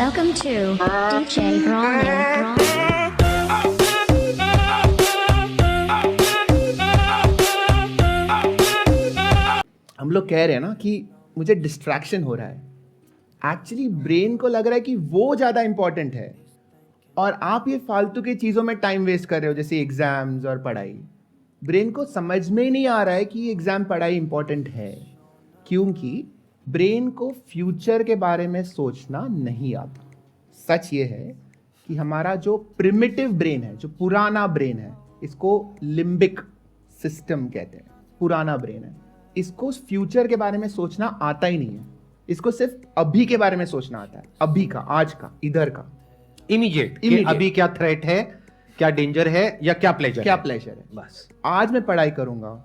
Welcome to DJ Brawling. हम लोग कह रहे हैं ना कि मुझे डिस्ट्रैक्शन हो रहा है। एक्चुअली ब्रेन को लग रहा है कि वो ज़्यादा इंपॉर्टेंट है और आप ये फालतू की चीज़ों में टाइम वेस्ट कर रहे हो, जैसे एग्जाम्स और पढ़ाई। ब्रेन को समझ में ही नहीं आ रहा है कि एग्जाम पढ़ाई इंपॉर्टेंट है, क्योंकि ब्रेन को फ्यूचर के बारे में सोचना नहीं आता। सच ये है कि हमारा जो प्रिमिटिव ब्रेन है, जो पुराना ब्रेन है, इसको लिम्बिक सिस्टम कहते हैं, पुराना ब्रेन है, इसको फ्यूचर के बारे में सोचना आता ही नहीं है। इसको सिर्फ अभी के बारे में सोचना आता है, अभी का, आज का, इधर का, इमीडिएट अभी क्या थ्रेट है, क्या डेंजर है या क्या प्लेजर है। बस आज मैं पढ़ाई करूंगा,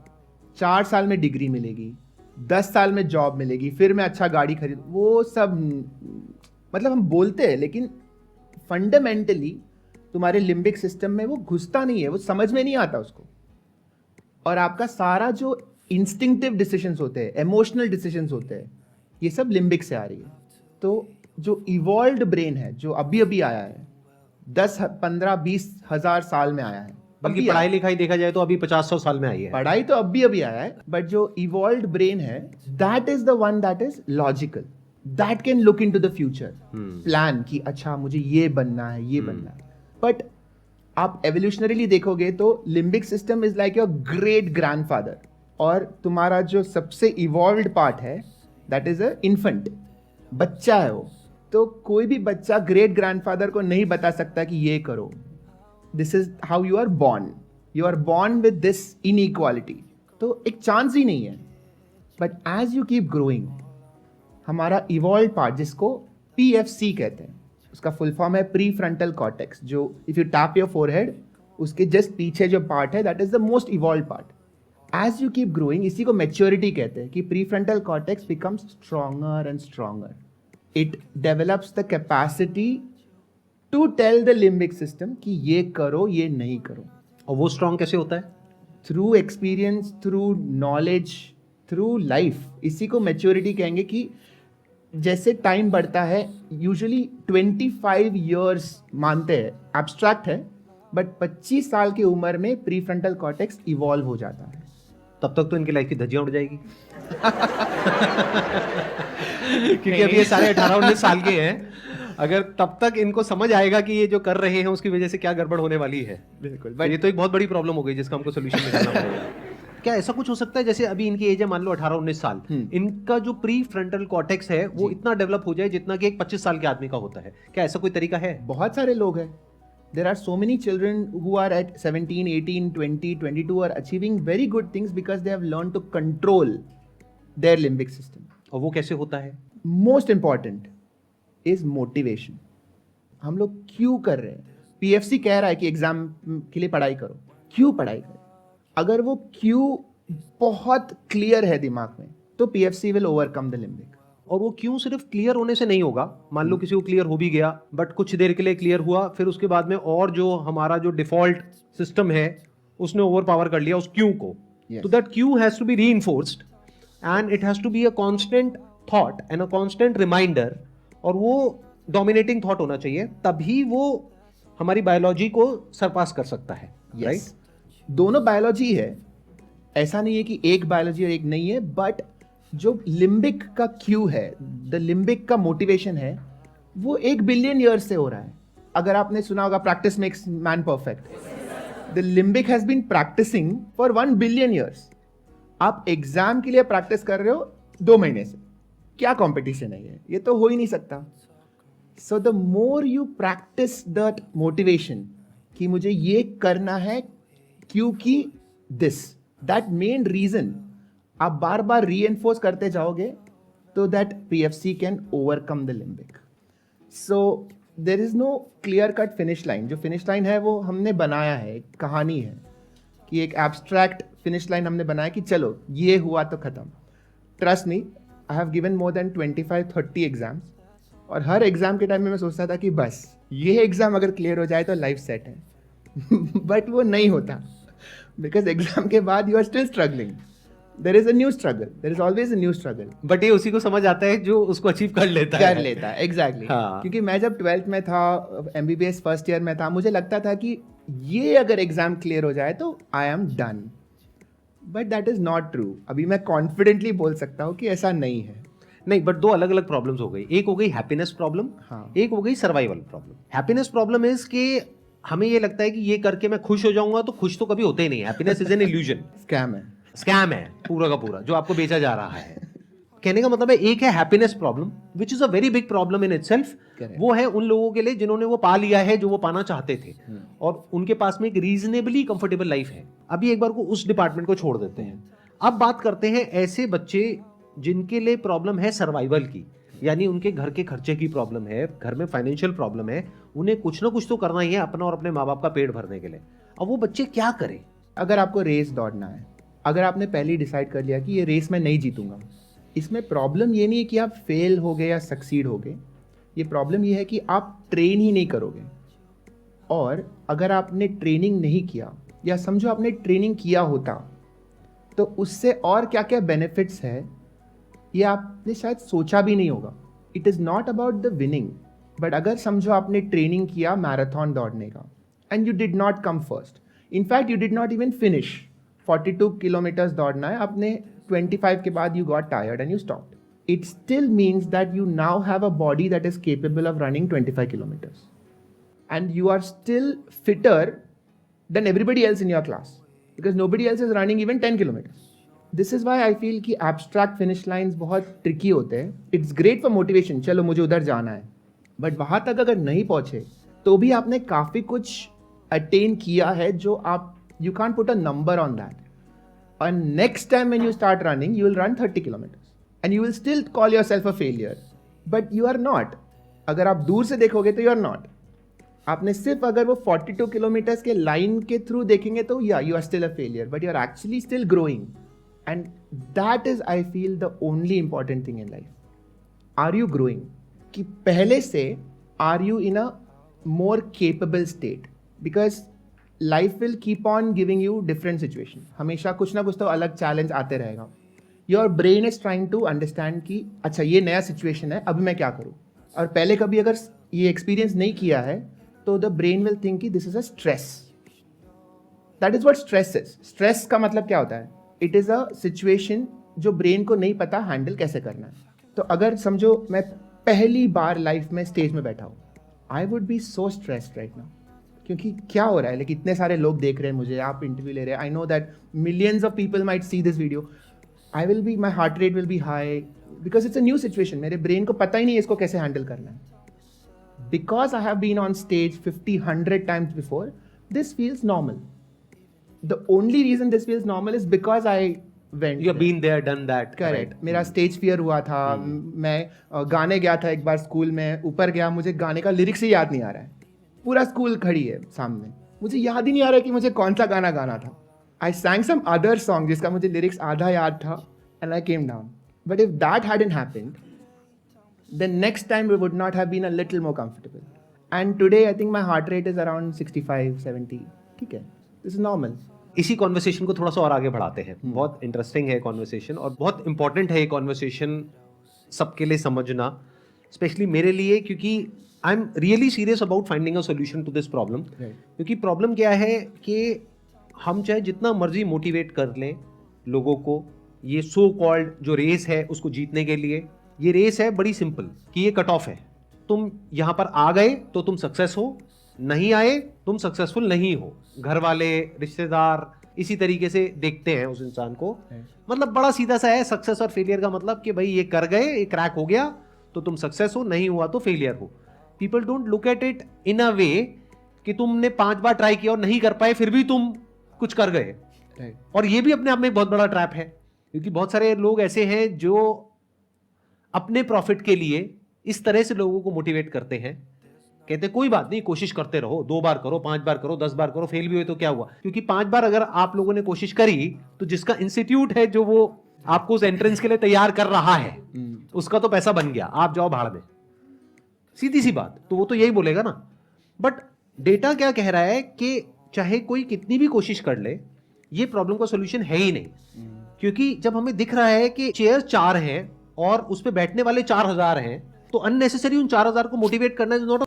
4 साल में डिग्री मिलेगी, 10 साल में जॉब मिलेगी, फिर मैं अच्छा गाड़ी खरीद, वो सब मतलब हम बोलते हैं, लेकिन फंडामेंटली तुम्हारे लिम्बिक सिस्टम में वो घुसता नहीं है, वो समझ में नहीं आता उसको। और आपका सारा जो इंस्टिंक्टिव डिसीजंस होते हैं, इमोशनल डिसीजंस होते हैं, ये सब लिम्बिक से आ रही है। तो जो इवॉल्व्ड ब्रेन है, जो अभी अभी आया है, 10, 15, 20 हजार साल में आया है, बल्कि पढ़ाई लिखाई देखा जाए तो अभी 50-100 साल में आई है। पढ़ाई तो अभी अभी आया है, बट जो इवॉल्व्ड ब्रेन है, that is the one that is logical, that can look into the future, plan कि अच्छा मुझे ये बनना है, ये बनना है। बट आप एवोल्यूशनरीली देखोगे तो limbic system is like your great grandfather, और तुम्हारा जो सबसे इवॉल्व्ड पार्ट है दैट इज अ इन्फेंट, बच्चा है वो। तो कोई भी बच्चा ग्रेट ग्रैंडफादर को नहीं बता सकता कि ये करो, this is how you are born with this inequality. तो एक चांस ही नहीं है। But as you keep growing, हमारा इवॉल्व पार्ट, जिसको PFC कहते हैं, उसका फुल फॉर्म है प्री फ्रंटल कॉर्टेक्स, जो if you tap your forehead, उसके जस्ट पीछे जो पार्ट है, that is the most evolve part. As you keep growing, इसी को मैच्योरिटी कहते हैं, कि prefrontal cortex becomes stronger and stronger. It develops the capacity to tell the limbic system कि ये करो, ये नहीं करो। और वो स्ट्रॉन्ग कैसे होता है? Through experience, through knowledge, through life. इसी को मैच्योरिटी कहेंगे कि जैसे टाइम बढ़ता है, यूजुअली 25 ईयर्स मानते हैं, एब्स्ट्रैक्ट है, बट 25 साल की उम्र में प्री फ्रंटल कॉर्टेक्स इवॉल्व हो जाता है। तब तक तो इनकी लाइफ की धज्जियां उड़ जाएगी क्योंकि अभी ये सारे 18-19 साल के हैं। अगर तब तक इनको समझ आएगा कि ये जो कर रहे हैं उसकी वजह से क्या गड़बड़ होने वाली है, बिल्कुल, ये तो एक बहुत बड़ी प्रॉब्लम हो गई जिसका हमको सोल्यूशन निकालना पड़ेगा। क्या ऐसा कुछ हो सकता है, जैसे अभी इनकी एज है मान लो 18-19 साल, इनका जो प्री फ्रंटल कॉर्टेक्स है वो इतना डेवलप हो जाए जितना कि एक 25 साल के आदमी का होता है? क्या ऐसा कोई तरीका है? बहुत सारे लोग हैं। There are so many children who are at 17, 18, 20, 22 are achieving very good things because they have learned to control their limbic system. और वो कैसे होता है? Most important is motivation. हम लोग क्यों कर रहे हैं? PFC कह रहा है कि एग्जाम के लिए पढ़ाई करो। क्यों पढ़ाई करो? अगर वो क्यों बहुत क्लियर है दिमाग में, तो PFC will overcome the limbic. और वो क्यों सिर्फ क्लियर होने से नहीं होगा। मान लो किसी को क्लियर हो भी गया, बट कुछ देर के लिए क्लियर हुआ, फिर उसके बाद में और जो हमारा जो डिफॉल्ट सिस्टम है उसने ओवर पावर कर लिया उस क्यू को। तो that cue has to be reinforced and it has to be a constant thought and a constant reminder, और वो डोमिनेटिंग थॉट होना चाहिए, तभी वो हमारी बायोलॉजी को सरपास कर सकता है। राइट? दोनों बायोलॉजी है, ऐसा नहीं है कि एक बायोलॉजी और एक नहीं है, बट जो लिम्बिक का क्यू है, द लिम्बिक का मोटिवेशन है, वो 1 बिलियन ईयर्स से हो रहा है। अगर आपने सुना होगा practice makes man perfect, the limbic has been practicing for 1 billion years. आप एग्जाम के लिए प्रैक्टिस कर रहे हो 2 महीने से, क्या कंपटीशन है ये तो हो ही नहीं सकता। So the more you practice that motivation कि मुझे ये करना है क्योंकि दैट मेन रीजन आप बार बार रीएनफोर्स करते जाओगे, तो that PFC can overcome the limbic. So there is no clear cut finish line. जो फिनिश लाइन है वो हमने बनाया है, एक कहानी है कि एक एब्स्ट्रैक्ट फिनिश लाइन हमने बनाया कि चलो ये हुआ तो खत्म। Trust me, I have given more than 25-30 exams, और हर एग्जाम के टाइम में मैं सोचता था कि बस ये एग्जाम अगर क्लियर हो जाए तो लाइफ सेट है बट वो नहीं होता, बिकॉज एग्जाम के बाद you are still struggling. there is a new struggle, there is always a new struggle. But ये उसी को समझ आता है जो उसको अचीव कर लेता है। कर लेता है, एग्जैक्टली। हाँ। क्योंकि मैं जब 12th में था, MBBS फर्स्ट ईयर में था, मुझे लगता था कि ये अगर एग्जाम क्लियर हो जाए तो I am done, but that is not true. अभी मैं कॉन्फिडेंटली बोल सकता हूँ कि ऐसा नहीं है। नहीं, बट दो अलग अलग प्रॉब्लम्स हो गई। एक हो गई हैप्पीनेस प्रॉब्लम, हाँ। एक हो गई survival problem. Happiness problem is कि हमें ये लगता है कि ये करके मैं खुश हो जाऊंगा, तो खुश तो कभी होते ही नहीं। Happiness is an illusion, scam है पूरा का पूरा जो आपको बेचा जा रहा है। कहने का मतलब है, एक है happiness problem which is a very big problem in itself. वो है उन लोगों के लिए जिन्होंने वो पा लिया है जो वो पाना चाहते थे, और उनके पास में एक रीजनेबली कंफर्टेबल लाइफ है। अभी एक बार को उस डिपार्टमेंट को छोड़ देते हैं। अब बात करते हैं ऐसे बच्चे जिनके लिए प्रॉब्लम है सर्वाइवल की, यानी उनके घर के खर्चे की प्रॉब्लम है, घर में फाइनेंशियल प्रॉब्लम है, उन्हें कुछ ना कुछ तो करना ही है अपना और अपने माँ बाप का पेट भरने के लिए। अब वो बच्चे क्या करें? अगर आपको रेस दौड़ना है, अगर आपने पहले ही डिसाइड कर लिया कि ये रेस मैं नहीं जीतूंगा, इसमें प्रॉब्लम ये नहीं है कि आप फेल हो गए या सक्सीड हो गए, ये प्रॉब्लम ये है कि आप ट्रेन ही नहीं करोगे। और अगर आपने ट्रेनिंग नहीं किया, या समझो आपने ट्रेनिंग किया होता, तो उससे और क्या क्या बेनिफिट्स है ये आपने शायद सोचा भी नहीं होगा। It is not about the winning, but अगर समझो आपने ट्रेनिंग किया मैराथन दौड़ने का and you did not come first, in fact you did not even finish. 42 kilometres दौड़ना है, आपने 25 के बाद you got tired and you stopped. It still means that you now have a body that is capable of running 25 kilometres and you are still fitter than everybody else in your class, because nobody else is running even 10 kilometres. This is why I feel कि abstract finish lines बहुत tricky होते हैं। It's great for motivation, चलो मुझे उधर जाना है, but वहाँ तक अगर नहीं पहुँचे तो भी आपने काफ़ी कुछ अटेन किया है जो आप you can't put a number on that. And next time when you start running, you will run 30 kilometers and you will still call yourself a failure, but you are not. अगर आप दूर से देखोगे तो you are not. आपने सिर्फ अगर वो 42 किलोमीटर्स के लाइन के थ्रू देखेंगे तो you are still a failure, but you are actually still growing. And that is, I feel, the only important thing in life. Are you growing? कि पहले से are you in a more capable state? Because life will keep on giving you different situation. हमेशा कुछ ना कुछ तो अलग challenge आते रहेगा। Your brain is trying to understand कि अच्छा ये नया सिचुएशन है, अभी मैं क्या करूँ। और पहले कभी अगर ये एक्सपीरियंस नहीं किया है तो द ब्रेन विल थिंक कि this is a stress. That is what stress is. Stress का मतलब क्या होता है? इट इज़ अ सिचुएशन जो ब्रेन को नहीं पता हैंडल कैसे करना है। तो अगर समझो मैं पहली बार लाइफ में स्टेज में बैठा हूँ, I would be so stressed right now, क्योंकि क्या हो रहा है, लेकिन इतने सारे लोग देख रहे हैं मुझे, आप इंटरव्यू ले रहे हैं, I know that millions of people might see this video, I will be, my heart rate will be high, because it's a new situation. मेरे ब्रेन को पता ही नहीं है इसको कैसे हैंडल करना है। Because I have been on stage 50-100 times before, this feels normal. The only reason this feels normal is because I went You have been there, done that. Correct. मेरा स्टेज फियर हुआ था, मैं गाने गया था एक बार स्कूल में, ऊपर गया, मुझे गाने का लिरिक्स ही याद नहीं आ रहा है, पूरा स्कूल खड़ी है सामने, मुझे याद ही नहीं आ रहा है कि मुझे कौन सा गाना गाना था। आई सैंग सम अदर सॉन्ग जिसका मुझे लिरिक्स आधा याद था and I came down. But if that hadn't happened, then next time we would not have been a little more comfortable. And today I think my heart rate is around 65-70। ठीक है, this is normal. इसी conversation को थोड़ा सा और आगे बढ़ाते हैं। बहुत इंटरेस्टिंग है कॉन्वर्सेशन और बहुत इंपॉर्टेंट है ये कॉन्वर्सेशन सबके लिए समझना, स्पेशली मेरे लिए, क्योंकि I am really serious about finding a solution to this problem. क्योंकि प्रॉब्लम क्या है कि हम चाहे जितना मर्जी मोटिवेट कर लें लोगों को, ये सो कॉल्ड जो रेस है उसको जीतने के लिए, ये रेस है बड़ी सिंपल कि ये कट ऑफ है। तुम यहाँ पर आ गए तो तुम सक्सेस हो, नहीं आए तुम सक्सेसफुल नहीं हो। घर वाले, रिश्तेदार इसी तरीके से देखते हैं उस इंसान को। मतलब बड़ा सीधा सा है सक्सेस और फेलियर का मतलब कि भाई ये कर गए, ये क्रैक हो गया तो तुम सक्सेस हो, नहीं हुआ तो फेलियर हो। People don't look at it in a way कि तुमने 5 बार ट्राई किया और नहीं कर पाए फिर भी तुम कुछ कर गए। और ये भी अपने आप में एक बहुत बड़ा ट्रैप है, क्योंकि बहुत सारे लोग ऐसे हैं जो अपने प्रॉफिट के लिए इस तरह से लोगों को मोटिवेट करते हैं, कहते कोई बात नहीं, कोशिश करते रहो, 2 बार करो, 5 बार करो, 10 बार करो, फेल भी हुए तो क्या हुआ। क्योंकि 5 बार अगर आप लोगों ने कोशिश करी तो जिसका इंस्टीट्यूट है जो वो आपको उस एंट्रेंस के लिए तैयार कर रहा है उसका तो पैसा बन गया, आप जाओ भाड़ में, सीधी सी बात। तो वो तो यही बोलेगा ना। बट डेटा क्या कह रहा है कि चाहे कोई कितनी भी कोशिश कर ले, ये प्रॉब्लम का सोल्यूशन है ही नहीं। क्योंकि जब हमें दिख रहा है कि चेयर 4 हैं और उस पे बैठने वाले 4000 हैं, तो अननेसेसरी उन 4000 को मोटिवेट करना इज नॉट